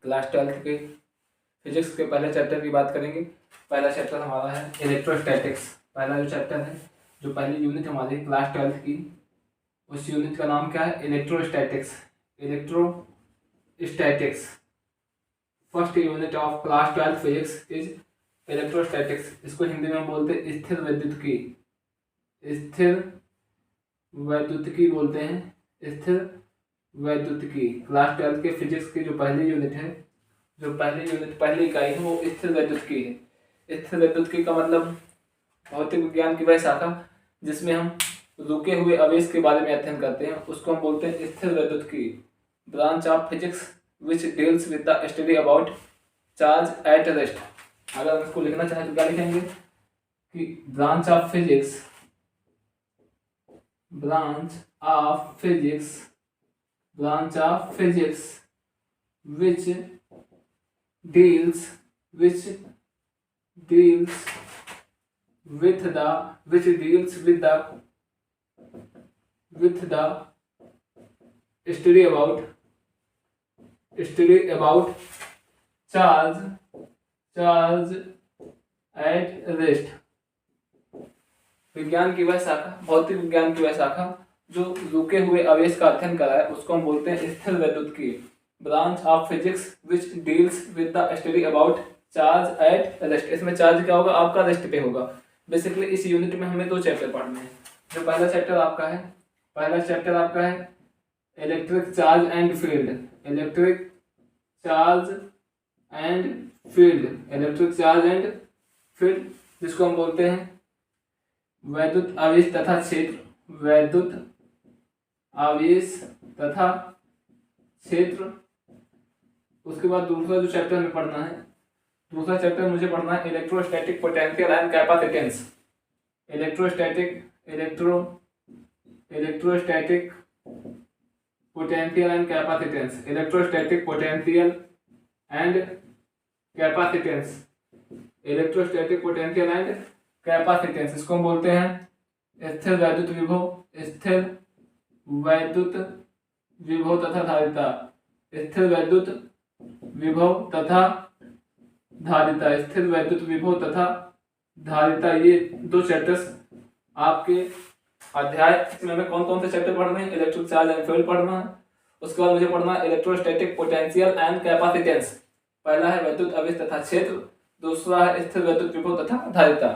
Class 12 के physics के पहले चैप्टर की बात करेंगे। पहला चैप्टर हमारा है इलेक्ट्रोस्टैटिक्स। पहला जो चैप्टर है, जो पहली यूनिट हमारी क्लास 12 की, उस यूनिट का नाम क्या है? Electrostatics. Electrostatics first unit of class 12 physics is electrostatics. इसको हिंदी में बोलते हैं स्थिर वैद्युतिकी। स्थिर वैद्युतिकी बोलते हैं, स्थिर वैद्युतिकी। क्लास 12 के फिजिक्स की जो पहली यूनिट है, जो पहली इकाई है, वो स्थिर वैद्युतिकी है। स्थिर वैद्युतिकी का मतलब भौतिक विज्ञान की वह शाखा जिसमें हम रुके हुए आवेश के बारे में अध्ययन करते हैं, उसको हम बोलते हैं स्थिर वैद्युतिकी। Branch of physics which deals with the study about charge at rest. अगर हम इसको लिखना चाहें तो क्या लिखेंगे कि branch of physics which deals with the study about charge at rest। विज्ञान की वह शाखा, भौतिक विज्ञान की वह शाखा जो रुके हुए आवेश का अध्ययन करा है, उसको हम बोलते हैं स्थिर वैद्युतिकी। Branch of physics which deals with the study about charge at rest. इसमें चार्ज क्या होगा? आपका रेस्ट पे होगा। बेसिकली इस यूनिट में हमें दो चैप्टर पढ़ने हैं। जो पहला चैप्टर आपका है इलेक्ट्रिक चार्ज एंड फील्ड, जिसको हम बोलते हैं वैद्युत आवेश तथा क्षेत्र। उसके बाद दूसरा चैप्टर मुझे पढ़ना है electrostatic potential and capacitance. Electrostatic potential and capacitance. इसको हम बोलते हैं स्थिर वैद्युत विभव तथा धारिता। स्थिर वैद्युत विभव तथा धारिता, ये दो चैप्टर्स आपके अध्याय में हमें कौन कौन से चैप्टर पढ़ने हैं? इलेक्ट्रिक चार्ज एंड फील्ड पढ़ना है। उसके बाद मुझे पढ़ना है इलेक्ट्रोस्टैटिक पोटेंशियल एंड कैपेसिटेंस। पहला है वैद्युत आवेश तथा क्षेत्र, दूसरा है स्थिर वैद्युत विभव तथा धारिता।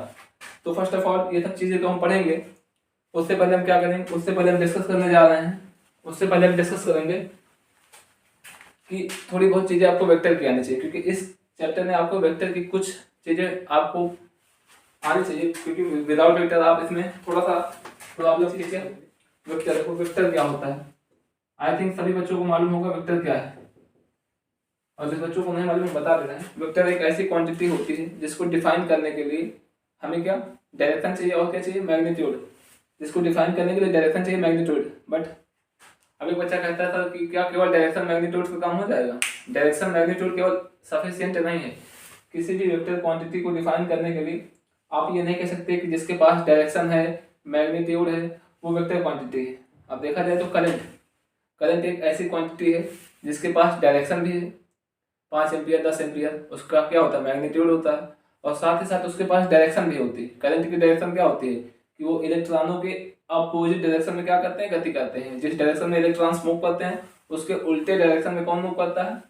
तो फर्स्ट ऑफ ऑल ये सब चीजें तो हम पढ़ेंगे। उससे पहले हम क्या करेंगे? हम डिस्कस करेंगे कि थोड़ी बहुत चीजें आपको वेक्टर की आनी चाहिए, क्योंकि इस चैप्टर में आपको वेक्टर की कुछ चीजें आपको आनी चाहिए, क्योंकि विदाउट वेक्टर आप इसमें थोड़ा सा प्रॉब्लम कीजिए। वेक्टर क्या होता है? आई थिंक सभी बच्चों को मालूम होगा वेक्टर क्या है, और जिस बच्चों को नहीं मालूम बता दे रहे हैं। वेक्टर एक ऐसी क्वांटिटी होती है जिसको डिफाइन करने के लिए हमें क्या डायरेक्शन चाहिए, और क्या चाहिए? मैग्नीट्यूड। जिसको डिफाइन करने के लिए डायरेक्शन चाहिए, मैग्नीट्यूड। बट अभी बच्चा कहता था कि क्या केवल डायरेक्शन मैग्नीट्यूड से काम हो जाएगा? डायरेक्शन मैग्नीट्यूड केवल सफिशिएंट नहीं है। किसी भी वेक्टर क्वांटिटी को डिफाइन करने के लिए आप ये नहीं कह सकते कि जिसके पास डायरेक्शन है, मैग्नीट्यूड है, वो वेक्टर क्वांटिटी है। अब देखा जाए तो करंट एक ऐसी क्वांटिटी है जिसके पास डायरेक्शन भी है, 5 एम्पियर 10 एम्पियर, उसका क्या होता है? मैग्नीट्यूड होता है। और साथ ही साथ उसके पास डायरेक्शन भी होती है। करंट की डायरेक्शन क्या होती है कि वो इलेक्ट्रॉनों के अपोजिट डायरेक्शन में क्या करते हैं? गति करते हैं। जिस डायरेक्शन में इलेक्ट्रॉन्स मूव करते हैं उसके उल्टे डायरेक्शन में कौन मूव करता है?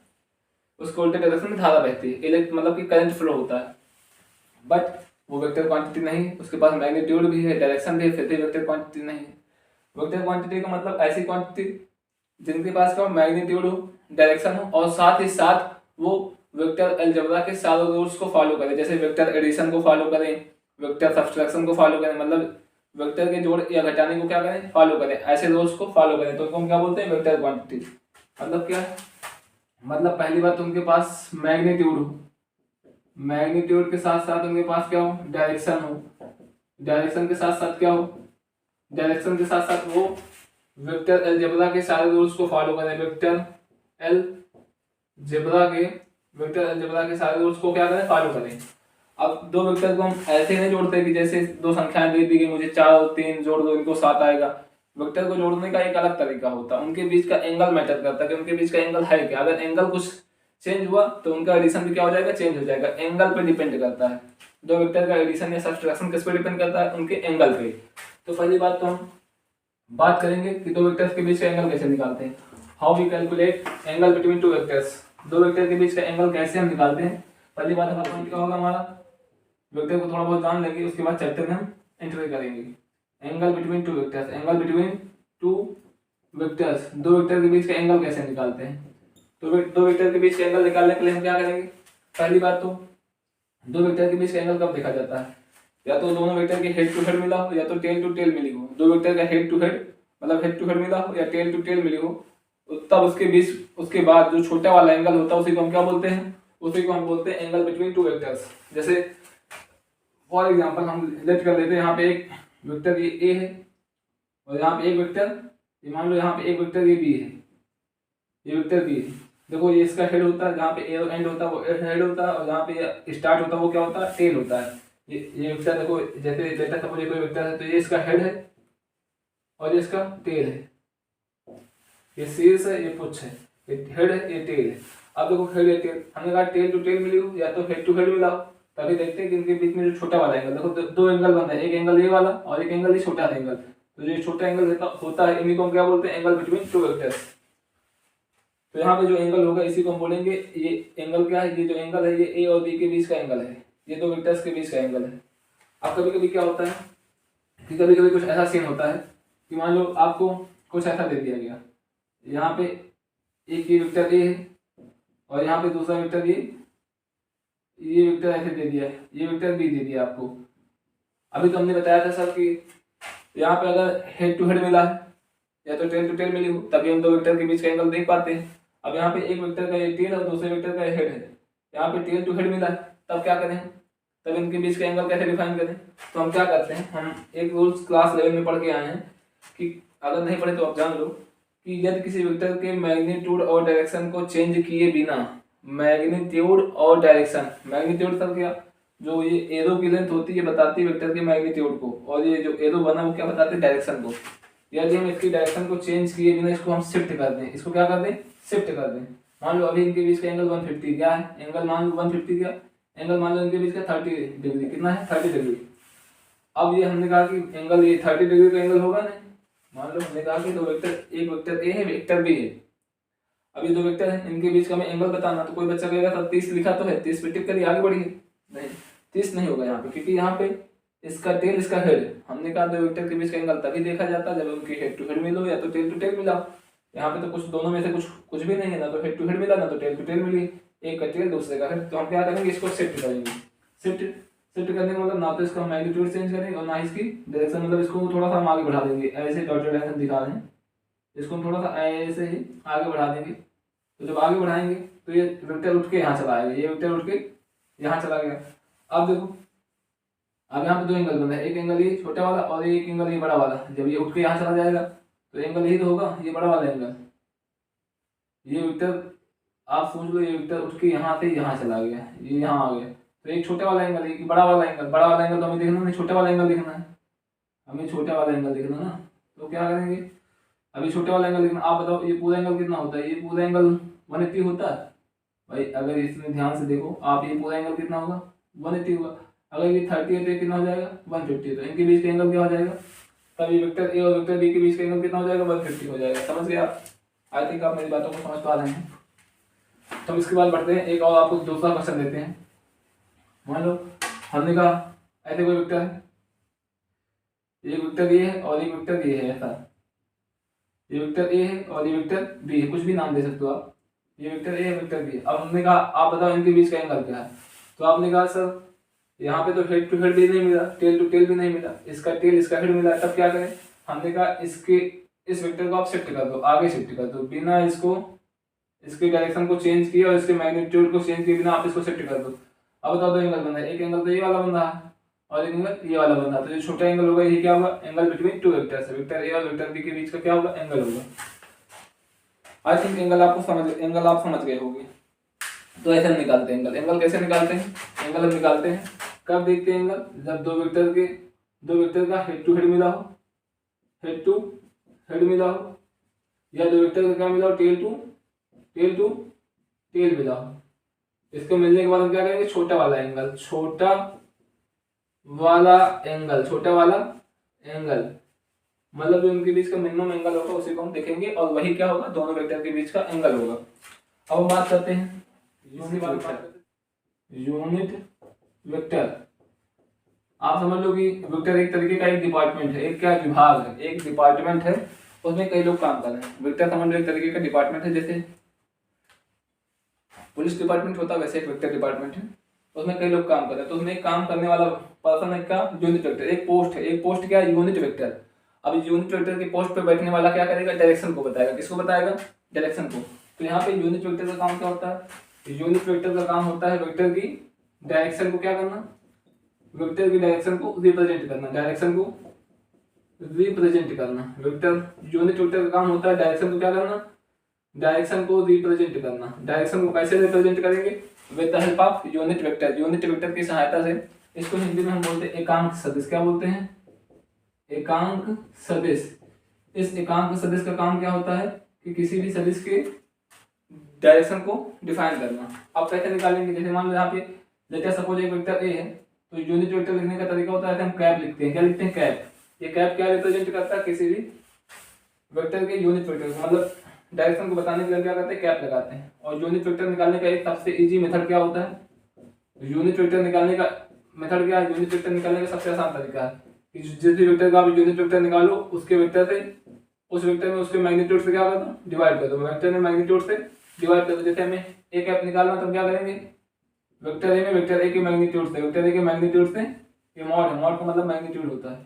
उसके उल्टे डायरेक्शन में धारा बहती है, मतलब कि करंट फ्लो होता है। बट वो वेक्टर क्वांटिटी नहीं है। उसके पास मैग्नीट्यूड भी है, डायरेक्शन भी है, फिर भी वेक्टर क्वांटिटी नहीं है। वेक्टर क्वांटिटी का मतलब ऐसी क्वांटिटी जिनके पास क्या मैग्नीट्यूड हो, डायरेक्शन हो, और साथ ही साथ वो वेक्टर अलजेब्रा के सारे रूल्स को फॉलो करें। जैसे वेक्टर एडिशन को फॉलो करें, वेक्टर सब्सट्रैक्शन को फॉलो करें, मतलब वेक्टर के जोड़ या घटाने को क्या करें? फॉलो करें। ऐसे रूल्स को फॉलो करें तो हम क्या बोलते हैं? Vector quantity. मतलब क्या? मतलब पहली बात उनके पास मैग्नीट्यूड हो, मैग्नीट्यूड के साथ साथ उनके पास क्या हो? डायरेक्शन हो, डायरेक्शन के साथ साथ क्या हो? डायरेक्शन के साथ साथ वो वेक्टर अलजेब्रा के सारे रूल्स को फॉलो करें। वेक्टर अलजेब्रा के सारे रूल्स को क्या करें? फॉलो करें। अब दो वेक्टर को हम ऐसे नहीं जोड़ते कि जैसे दो संख्याएं दे दी गई, मुझे 4 और 3 जोड़ दो, इनको 7 आएगा। वेक्टर को जोड़ने का एक अलग तरीका होता है। उनके बीच का एंगल मैटर करता है कि उनके बीच का एंगल है क्या। अगर एंगल कुछ चेंज हुआ तो उनका एडिशन भी क्या हो जाएगा, चेंज हो जाएगा। एंगल पे डिपेंड करता है, दो वेक्टर का एडिशन या सब्ट्रैक्शन किस पे डिपेंड करता है, उनके एंगल पे। तो पहली बात तो हम बात करेंगे कि दो वेक्टर्स के बीच का एंगल कैसे निकालते हैं, how we calculate angle between two vectors, दो वेक्टर के बीच का एंगल कैसे हम निकालते हैं। पहली बात हमारा पॉइंट क्या होगा, हमारा वेक्टर को थोड़ा बहुत जान लेंगे, उसके बाद चैप्टर में हम एंटर करेंगे। Angle between two vectors, angle between two vectors, दो वेक्टर के बीच का एंगल कैसे निकालते हैं। तो दो वेक्टर के बीच का एंगल निकालने के लिए हम क्या करेंगे, पहली बात तो दो वेक्टर के बीच का एंगल कब देखा जाता है, या तो दोनों वेक्टर के हेड टू हेड मिला हो या तो टेल टू टेल मिली हो। दो वेक्टर का हेड टू हेड मतलब हेड टू हेड मिला हो या टेल टू टेल मिली हो, तब उसके बीच उसके बाद जो छोटा वाला एंगल होता है उसी को हम क्या बोलते हैं, उसी को हम बोलते हैं एंगल बिटवीन टू वेक्टर्स। जैसे फॉर एग्जांपल हम लेट कर लेते हैं, यहाँ पे एक वेक्टर ये ए है और यहाँ पे एक वेक्टर, ये मान लो यहाँ पे एक वेक्टर ये बी है, ये वेक्टर बी है। देखो ये इसका हेड होता है, जहाँ पे ए एंड होता है वो हेड होता है, और जहाँ पे स्टार्ट होता है वो क्या होता है, टेल होता है। ये वेक्टर देखो, जैसे लेटर सपोज ये कोई वेक्टर है तो ये इसका हेड है और ये इसका टेल है, ये शीर्ष है ये पुच्छ है, ये हेड है ये टेल है। अब देखो हेड या टेल, हमने कहा टेल टू टेल मिली हो या तो हेड टू हेड मिला हो, तभी देखते हैं कि इनके बीच में जो छोटा वाला एंगल, देखो दो एंगल बन रहे हैं, एक एंगल ये वाला और एक एंगल ये छोटा एंगल। तो जो छोटा एंगल होता है इन्हीं को हम क्या बोलते हैं, एंगल बिटवीन टू वेक्टर्स। तो यहाँ पे जो एंगल होगा इसी को हम बोलेंगे, ये एंगल क्या है, ये जो एंगल है ये ए और बी के बीच का एंगल है, ये दो वेक्टर्स के बीच का एंगल है। अब कभी कभी क्या होता है कि कभी कभी कुछ ऐसा सीन होता है कि मान लो आपको कुछ ऐसा दे दिया गया, यहाँ पे एक ये वेक्टर ए है और यहाँ पे दूसरा वेक्टर ये वेक्टर ऐसे दे दिया है, ये वेक्टर बी दे दिया आपको। अभी तो हमने बताया था सर कि यहाँ पे अगर हेड टू हेड मिला है या तो टेल टू टेल मिली हो तभी हम दो वेक्टर के बीच का एंगल देख पाते हैं। अब यहाँ पे एक वेक्टर का ये टेल और दूसरे वेक्टर का हेड है, यहाँ पे टेल टू हेड मिला है, तब क्या करें, तब इनके बीच का एंगल कैसे डिफाइन करें। तो हम क्या करते हैं, हम एक रूल्स क्लास 11 में पढ़ के आए हैं कि अगर नहीं पढ़े तो आप जान लो कि यदि किसी वेक्टर के मैग्नीट्यूड और डायरेक्शन को चेंज किए बिना, मैग्नीट्यूड और डायरेक्शन, मैग्नीट्यूड सर क्या, जो ये एरो की लेंथ होती है बताती है वेक्टर के मैग्नीट्यूड को, और ये जो एरो बना वो क्या बताते हैं, डायरेक्शन को। यदि हम इसकी डायरेक्शन को चेंज किए बिना इसको हम शिफ्ट कर दें, इसको क्या कर दें, शिफ्ट कर दें। मान लो अभी इनके बीच का एंगल 150 क्या है, एंगल मान लो 150 क्या एंगल, मान लो इनके बीच का 30 डिग्री, कितना है 30 डिग्री। अब ये हमने कहा कि एंगल ये 30 डिग्री का एंगल होगा नहीं, मान लो हमने कहा कि दो वेक्टर, एक वेक्टर ए है वेक्टर बी है, अब ये दो वेक्टर है इनके बीच का हमें एंगल बताना। तो कोई बच्चा कहेगा सर 30 लिखा तो है, 30 पे टिक करिए आगे बढ़िए, नहीं 30 नहीं होगा यहाँ पे, क्योंकि यहाँ पे इसका टेल इसका हेड, हमने कहा दो वेक्टर के बीच का एंगल तभी देखा जाता है जब उनकी हेड टू हेड मिलो या तो टेल टू टेल मिला। यहाँ पे तो कुछ दोनों में से कुछ भी नहीं है, ना तो हेड टू हेड मिला ना तो टेल टू टेल मिली, एक का टेल दूसरे का हेड। तो हम क्या करेंगे, इसको शिफ्ट करेंगे। शिफ्ट करने का मतलब ना तो इसका मैग्नीट्यूड चेंज करेंगे और ना इसकी डायरेक्शन, मतलब इसको थोड़ा सा हम आगे बढ़ा देंगे, ऐसे डॉटेड लाइन दिखा रहे हैं, इसको हम थोड़ा सा ऐसे ही आगे बढ़ा देंगे। तो जब आगे बढ़ाएंगे तो ये वेक्टर उठ के यहाँ चला आएगा, ये वेक्टर उठ के यहाँ चला गया। अब देखो अब यहाँ पे दो एंगल बन रहे हैं, एक एंगल ये छोटा वाला और एक एंगल ये बड़ा वाला। जब ये उठ के यहाँ चला जाएगा तो एंगल यही तो होगा, ये बड़ा वाला एंगल। ये वेक्टर आप सोच लो, ये वेक्टर उठ के यहाँ से यहाँ चला गया, ये यहाँ आ गया, तो एक छोटा वाला एंगल एक बड़ा वाला एंगल। बड़ा वाला एंगल तो हमें देखना नहीं, छोटा वाला एंगल देखना है, हमें छोटा वाला एंगल देखना ना। तो क्या करेंगे, अभी छोटे वाला एंगल देखना। आप बताओ ये पूरा एंगल कितना होता है, ये पूरा एंगल 180 होता है भाई। अगर इसमें ध्यान से देखो आप, ये पूरा एंगल कितना होगा 180 होगा। अगर ये 30 है तो ये कितना हो जाएगा 150, तो इनके बीच का एंगल क्या हो जाएगा, तब ये वेक्टर ए और वेक्टर बी के बीच का एंगल कितना हो जाएगा 150 हो जाएगा। समझ गए आप, आई थिंक आप मेरी बातों को समझ पा रहे हैं। तो इसके बाद बढ़ते हैं, एक और आपको दूसरा क्वेश्चन देते हैं। मान लो हमने कहा ऐसे कोई वेक्टर है, एक वेक्टर ये है और एक वेक्टर ये है, ऐसा ये वेक्टर ए है और ये वेक्टर बी है, कुछ भी नाम दे सकते हो आप, ये वेक्टर ए है वेक्टर बी है। अब हमने कहा आप बताओ इनके बीच का एंगल क्या है। तो आपने कहा सर यहाँ पे तो हेड टू हेड भी नहीं मिला, टेल टू टेल भी नहीं मिला, इसका टेल इसका हेड मिला, तब क्या करें। हमने कहा इस वेक्टर को आप शिफ्ट कर दो, आगे शिफ्ट कर दो, बिना इसको इसके डायरेक्शन को चेंज किए और इसके मैग्नीट्यूड को चेंज किए बिना आप इसको शिफ्ट कर दो। अब बताओ दो एंगल बन रहा है, एक एंगल तो ये वाला बन रहा है और एक एंगल ये वाला बन रहा है। तो जो छोटा एंगल होगा ये क्या होगा, angle between two vectors, vector A और वेक्टर बी के बीच का क्या होगा, एंगल होगा। आई थिंक एंगल आप समझ गए होंगे। तो ऐसे हम निकालते हैं एंगल कैसे निकालते हैं, एंगल हम निकालते हैं कब देखते हैं एंगल, जब दो वेक्टर का हेड टू हेड मिला हो, हेड टू हेड मिला हो, या दो वेक्टर का क्या मिला हो, टेल टू टेल मिलाओ। इसको मिलने के बाद हम क्या करेंगे, छोटा वाला एंगल, छोटा वाला एंगल, छोटा वाला एंगल मतलब जो उनके बीच का मिनिमम एंगल होगा उसी को हम देखेंगे और वही क्या होगा, दोनों वेक्टर के बीच का एंगल होगा। अब हम बात करते हैं यूनिट वेक्टर। यूनिट वेक्टर आप समझ लो कि वेक्टर एक तरीके का एक डिपार्टमेंट है, एक क्या विभाग है, एक डिपार्टमेंट है, उसमें कई लोग काम कर रहे हैं। वेक्टर समझ लो एक तरीके का डिपार्टमेंट है, जैसे पुलिस डिपार्टमेंट होता है वैसे एक वेक्टर डिपार्टमेंट है, उसमें कई लोग काम कर रहे हैं। तो उसमें एक काम करने वाला पर्सन है क्या, यूनिट वेक्टर। एक पोस्ट है, एक पोस्ट क्या है, यूनिट वेक्टर। अब यूनिट वेक्टर की पोस्ट पे बैठने वाला क्या करेगा, डायरेक्शन को बताएगा। किसको बताएगा, डायरेक्शन को। तो यहाँ पे यूनिट वेक्टर का काम क्या होता है, यूनिट वेक्टर का काम होता है वेक्टर की डायरेक्शन को क्या करना, वेक्टर की डायरेक्शन को रिप्रेजेंट करना, डायरेक्शन को रिप्रेजेंट करना। वेक्टर यूनिट वेक्टर का काम होता है डायरेक्शन को क्या करना, डायरेक्शन को रिप्रेजेंट करना। डायरेक्शन को कैसे रिप्रेजेंट करेंगे, with the help of unit vector. Unit vector की सहायता से। इसको हिंदी में हम बोलते हैं एकांक सदिश। क्या बोलते हैं, एकांक सदिश। इस एकांक सदिश का काम क्या होता है कि किसी भी सदिश के डायरेक्शन को डिफाइन करना। आप कैसे निकालेंगे, जैसे मान लो यहाँ पे लेट सपोज एक वेक्टर ए है, तो यूनिट वेक्टर लिखने का तरीका होता है हम कैप लिखते हैं। क्या लिखते हैं, कैप। ये कैप क्या रिप्रेजेंट करता है, किसी भी वेक्टर के यूनिट वेक्टर को, मतलब डायरेक्शन को बताने के लिए क्या करते हैं, कैप लगाते हैं। और यूनिट वेक्टर निकालने का एक सबसे इजी मेथड क्या होता है, यूनिट वेक्टर निकालने का मेथड क्या है, यूनिट वेक्टर निकालने का सबसे आसान तरीका है कि जिस भी वेक्टर का आप यूनिट वेक्टर निकालो उसके वेक्टर से, उस वेक्टर में उसके मैग्नीट्यूड से क्या कर दो, डिवाइड कर दो। वेक्टर में मैग्नीट्यूड से डिवाइड कर दो। जैसे हमें ए कैप निकालना तो क्या करेंगे, वेक्टर ए में वेक्टर ए के मैग्नीट्यूड से, वेक्टर ए के मैग्नीट्यूड से, ये मॉड है, मॉड का मतलब मैग्नीट्यूड होता है,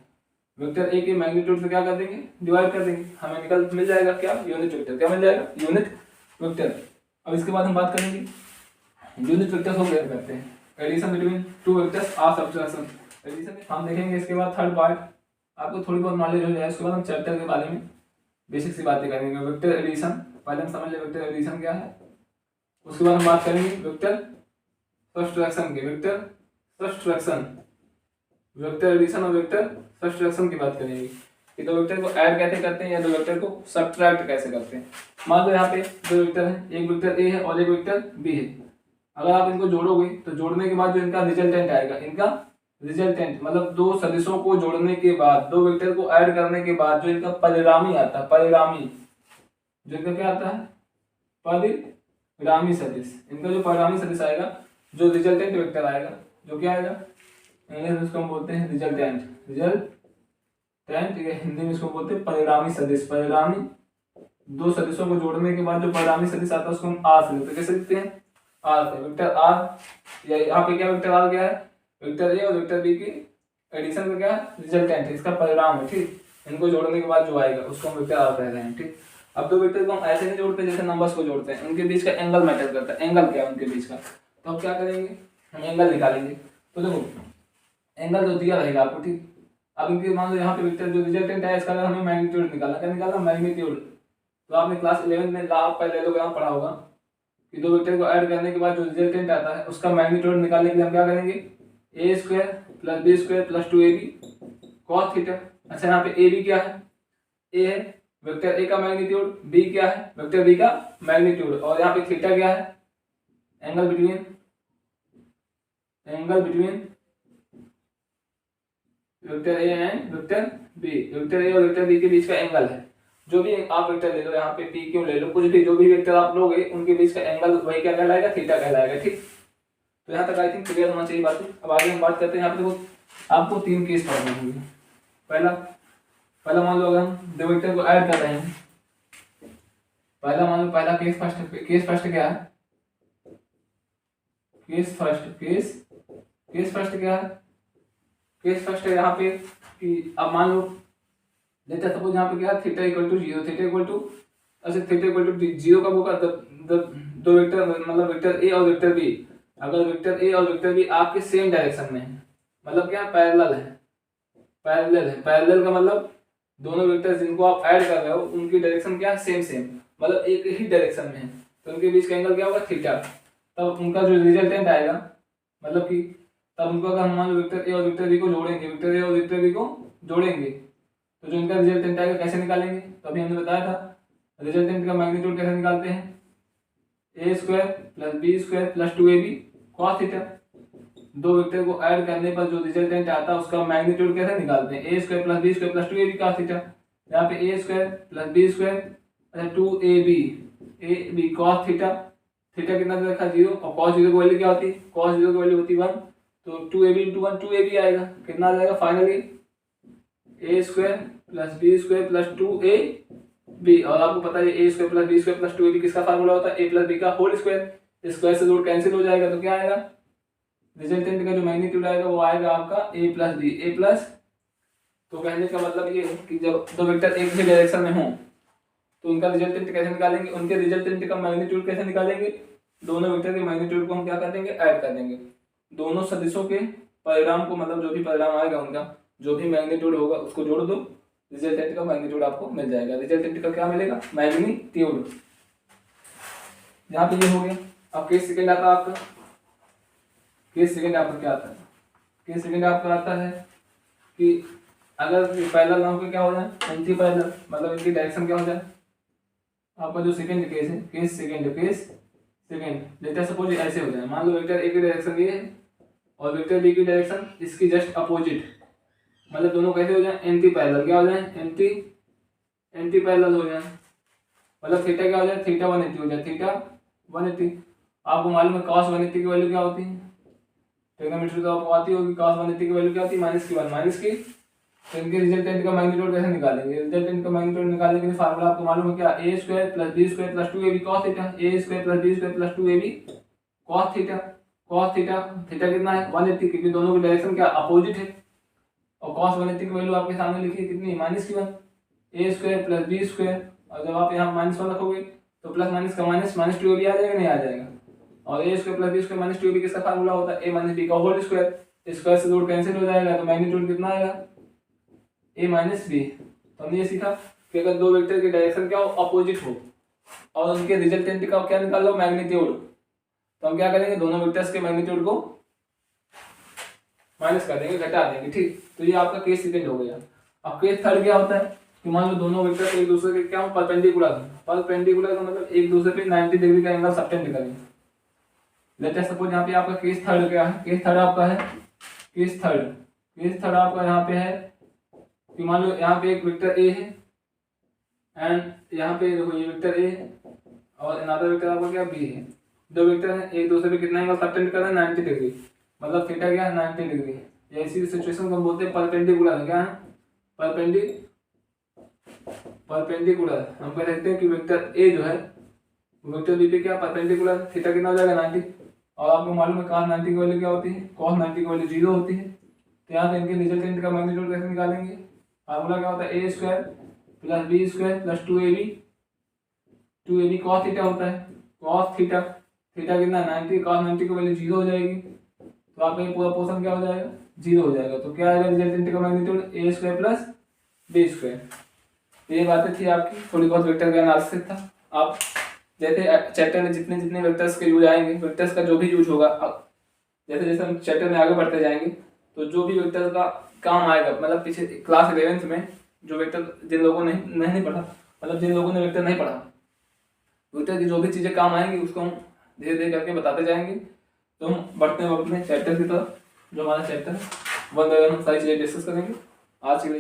वेक्टर ए के मैग्नीट्यूड से क्या कर देंगे, डिवाइड कर देंगे। हमें निकल मिल जाएगा क्या, यूनिट वेक्टर। क्या मिल जाएगा, यूनिट वेक्टर। अब इसके बाद हम बात करेंगे यूनिट वेक्टर्स को कैसे करते हैं, एडिशन बिटवीन टू वेक्टर्स और सब्ट्रैक्शन। एडिशन हम देखेंगे। इसके बाद थर्ड पार्ट आपको थोड़ी बहुत नॉलेज हो जाए, उसके बाद हम चैप्टर के बारे में बेसिक सी बातें करेंगे। वेक्टर एडिशन पहले हम समझ ले वेक्टर एडिशन क्या है, उसके बाद हम बात करेंगे वेक्टर सब्ट्रैक्शन की, वेक्टर सब्ट्रैक्शन, वेक्टर एडिशन और वेक्टर सब्ट्रैक्शन की बात करेंगे कि दो वेक्टर को ऐड कैसे करते हैं या दो वेक्टर को सब्ट्रैक्ट कैसे करते हैं। मान लो यहाँ पे दो वेक्टर हैं, एक वेक्टर ए है और एक वेक्टर बी है। अगर आप इनको जोड़ोगे तो जोड़ने के बाद जो इनका रिजल्टेंट आएगा, इनका रिजल्टेंट मतलब दो सदिशों को जोड़ने के बाद, दो वेक्टर को ऐड करने के बाद जो इनका परिणामी आता है, परिणामी जो इनका क्या आता है, परिणामी सदिश। इनका जो परिणामी सदिश आएगा, जो रिजल्टेंट वेक्टर आएगा, जो क्या आएगा, इंग्लिश में इसको हम बोलते हैं रिजल्टेंट, रिजल्टेंट, ये हिंदी में इसको बोलते हैं परिणामी सदिश। परिणामी दो सदिशों को जोड़ने के बाद जो परिणामी सदिश आता है उसको हम आर से लिखते हैं। कैसे लिखते हैं, आर से। वेक्टर आर, या यहाँ पे क्या वेक्टर आर क्या है, वेक्टर ए और वेक्टर बी की एडिशन का क्या रिजल्टेंट है, इसका परिणाम है। ठीक, इनको जोड़ने के बाद जो आएगा उसको हम वेक्टर आर कह रहे हैं। ठीक, अब दो वेक्टर को हम ऐसे नहीं जोड़ते जैसे नंबर्स को जोड़ते हैं, उनके बीच का एंगल मैटर करता है। एंगल क्या है उनके बीच का, तो हम क्या करेंगे, हम एंगल निकालेंगे। तो देखो एंगल जो दिया रहेगा आपको, ठीक। अब इनके मान लो यहाँ पे वेक्टर जो रिजल्टेंट है इसका हमें मैग्नीट्यूड निकालना, क्या निकालना, मैग्नीट्यूड। तो आपने क्लास 11 में ला पहले लोग यहाँ पढ़ा होगा कि दो वेक्टर को ऐड करने के बाद जो रिजल्टेंट आता है उसका मैग्नीट्यूड निकालने के लिए हम क्या करेंगे, a square plus b square plus 2ab cos theta. अच्छा यहाँ पे ए बी क्या है, ए है वेक्टर ए का मैग्नीट्यूड, बी क्या है, वेक्टर बी का मैग्नीट्यूड, और यहाँ पे थीटा क्या है, angle between vector A and vector B, vector A और वेक्टर बी के बीच का एंगल है। जो भी आप वेक्टर ले लो, यहाँ पे पी क्यू ले लो, कुछ भी जो भी वेक्टर आप लोगे उनके बीच का एंगल वही क्या कहलाएगा, थीटा कहलाएगा। ठीक, तो यहाँ तक आई थिंक क्लियर होना चाहिए बातें। अब आगे हम बात करते हैं। यहाँ पे देखो आपको तीन केस पढ़ने होंगे। पहला मान लो अगर हम दो वेक्टर को ऐड कर रहे हैं, पहला मान लो, पहला केस फर्स्ट क्या है, केस फर्स्ट क्या है, केस फर्स्ट है यहाँ पे कि अब मान लो लेते सपोज यहाँ पे क्या है, theta equal to 0, theta equal to, अच्छा थीटा इक्वल टू 0 का होगा दो वेक्टर मतलब वेक्टर ए और वेक्टर बी, अगर वेक्टर ए और वेक्टर बी आपके सेम डायरेक्शन में है, मतलब क्या पैरेलल है, पैरेलल का मतलब दोनों वेक्टर जिनको आप ऐड कर रहे हो उनकी डायरेक्शन क्या है, सेम, मतलब एक ही डायरेक्शन में है, तो उनके बीच का एंगल क्या होगा, थीटा। तब उनका जो रिजल्टेंट आएगा, मतलब कि तब उनको अगर हम मान लो वेक्टर ए और वेक्टर बी को जोड़ेंगे, वेक्टर ए और वेक्टर बी को जोड़ेंगे तो जो इनका रिजल्टेंट आएगा कैसे निकालेंगे, तो अभी हमने बताया था रिजल्टेंट का मैग्नीट्यूड कैसे निकालते हैं, a square plus b square plus 2ab cos theta. दो वेक्टर को ऐड करने पर जो रिजल्टेंट आता है उसका मैग्नीट्यूड कैसे निकालते हैं, a square plus b square plus 2ab cos theta. यहाँ पे a square plus b square plus 2ab cos theta. Theta कितना दे रखा 0 और cos 0 की वैल्यू क्या होती है, cos 0 की वैल्यू होती है 1, तो 2ab इंटू 1 2ab आएगा। कितना आ जाएगा finally a square plus b square plus 2ab। और आपको पता है a square plus b square plus 2ab किसका फार्मूला होता है, ए प्लस बी का होल स्क्वायर। स्क्वायर से रूट कैंसिल हो जाएगा तो क्या आएगा, रिजल्टेंट का जो मैग्नीट्यूड आएगा वो आएगा आपका ए प्लस बी। ए प्लस, तो कहने का मतलब ये है कि जब दो वेक्टर एक ही डायरेक्शन में हों तो उनका रिजल्टेंट कैसे निकालेंगे, उनके रिजल्टेंट का मैग्नीट्यूड कैसे निकालेंगे, दोनों वेक्टर के मैग्नीट्यूड को हम क्या कर देंगे, ऐड कर देंगे। दोनों सदिशों के परिणाम को, मतलब जो भी परिणाम आएगा उनका जो भी मैग्नीट्यूड होगा उसको जोड़ दो, रिजल्टेंट का मैग्नीट्यूड आपको मिल जाएगा। रिजल्टेंट का क्या मिलेगा, मैग्नीट्यूड। यहाँ पे ये हो गया। अब केस सेकंड आता है आपका, केस सेकंड आपका क्या आता है, केस सेकंड आपका आता है कि अगर पैरेलल नाम के क्या हो जाए, एंटी पैरेलल, मतलब इनकी डायरेक्शन क्या हो जाए। आपका जो सेकंड केस है, केस सेकंड लेटर सपोज ऐसे हो जाए, मान लो वेक्टर ए की डायरेक्शन ये है और वेक्टर बी की डायरेक्शन इसकी जस्ट अपोजिट, मतलब दोनों कैसे हो जाए, एंटी पैरेलल। क्या हो जाए, एंटी पैरेलल हो जाए, मतलब थीटा क्या हो जाए, थीटा 180 हो जाए, थीटा 180। आपको मालूम है cos 180 की वैल्यू क्या होती है, ट्रिग्नोमेट्री तो आपको आती होगी, cos 180 की वैल्यू क्या होती है, -1 माइनस की। तो इनके रिजल्टेंट का मैग्नीट्यूड कैसे निकालेंगे, रिजल्टेंट का मैग्नीट्यूड निकालने के लिए फार्मूला आपको मालूम है क्या, a square plus b square plus 2ab cos theta. A square plus b square plus 2ab cos theta. cos theta, theta कितना है 180, क्योंकि दोनों की डायरेक्शन क्या अपोजिट है। और cos 180 की वैल्यू आपके सामने लिखी है कितनी, -1। A square plus b square, और जब आप यहाँ -1 रखोगे तो प्लस माइनस का माइनस -2ab आ जाएगा, नहीं आ जाएगा। और a square plus b square minus 2ab किसका फार्मूला होता है, ए माइनस बी का होल स्क्वायर। स्क्वायर से रूट कैंसिल हो जाएगा तो मैग्नीट्यूड कितना आएगा, ए माइनस बी। तो हमने ये सीखा कि अगर दो वेक्टर की डायरेक्शन क्या हो, अपोजिट हो, और उनके रिजल्टेंट का क्या निकाल लो, मैग्नीट्यूड, तो हम क्या करेंगे, दोनों वेक्टर्स के मैग्नीट्यूड को माइनस कर देंगे, घटा देंगे। ठीक, तो ये आपका केस सेकंड हो गया। अब केस थर्ड क्या होता है कि मान लो दोनों वेक्टर एक दूसरे के क्या हो, परपेंडिकुलर का मतलब एक दूसरे पे 90 डिग्री का एंगल सबटेंड करेंगे। लेट्स सपोज यहाँ पे आपका केस थर्ड क्या है, केस थर्ड आपका है, केस थर्ड आपका यहाँ पे है कि मान लो यहाँ पे एक वेक्टर ए है एंड यहाँ पे देखो ये वेक्टर ए है और अनदर वेक्टर आपका क्या बी है। दो वेक्टर हैं, एक दूसरे पे कितना एंगल सबटेंड कर रहे हैं, 90 डिग्री, मतलब थीटा क्या है 90 डिग्री। ऐसी सिचुएशन को हम बोलते हैं परपेंडिकुलर है। क्या है, परपेंडिकुलर। हम कह सकते हैं कि वेक्टर ए जो है वेक्टर बी पे क्या परपेंडिकुलर, थीटा कितना हो जाएगा 90। और आपको मालूम है cos 90 की वैल्यू क्या होती है, cos 90 की वैल्यू 0 होती है। तो यहाँ पे इनके रिजल्टेंट का मैग्नीट्यूड कैसे निकालेंगे, फार्मूला क्या होता है, a square plus b square plus 2ab cos theta होता है। cos थीटा, थीटा कितना 90, cos 90 की वैल्यू 0 हो जाएगी, तो आपका ये पूरा पोर्शन क्या हो जाएगा, 0 हो जाएगा। तो क्या आएगा रिजल्टेंट का मैग्नीट्यूड, ए स्क्वायर प्लस बी स्क्वायर। ये बातें थी आपकी, थोड़ी बहुत वेक्टर का एनालिसिस था। आप जैसे चैप्टर में जितने जितने वेक्टर्स के यूज आएंगे, वेक्टर्स का जो भी यूज होगा, जैसे जैसे हम चैप्टर में आगे बढ़ते जाएंगे तो जो भी वेक्टर का काम आएगा, मतलब पीछे क्लास 11th में जो वेक्टर जिन लोगों ने नहीं पढ़ा, मतलब जिन लोगों ने वेक्टर नहीं पढ़ा, वेक्टर की जो भी चीज़ें काम आएंगी उसको हम धीरे धीरे करके बताते जाएंगे। तो हम बढ़ते हैं अपने चैप्टर की तरफ, जो हमारा चैप्टर 1 बाय 1 हम सारी चीज़ें डिस्कस करेंगे। आज के लिए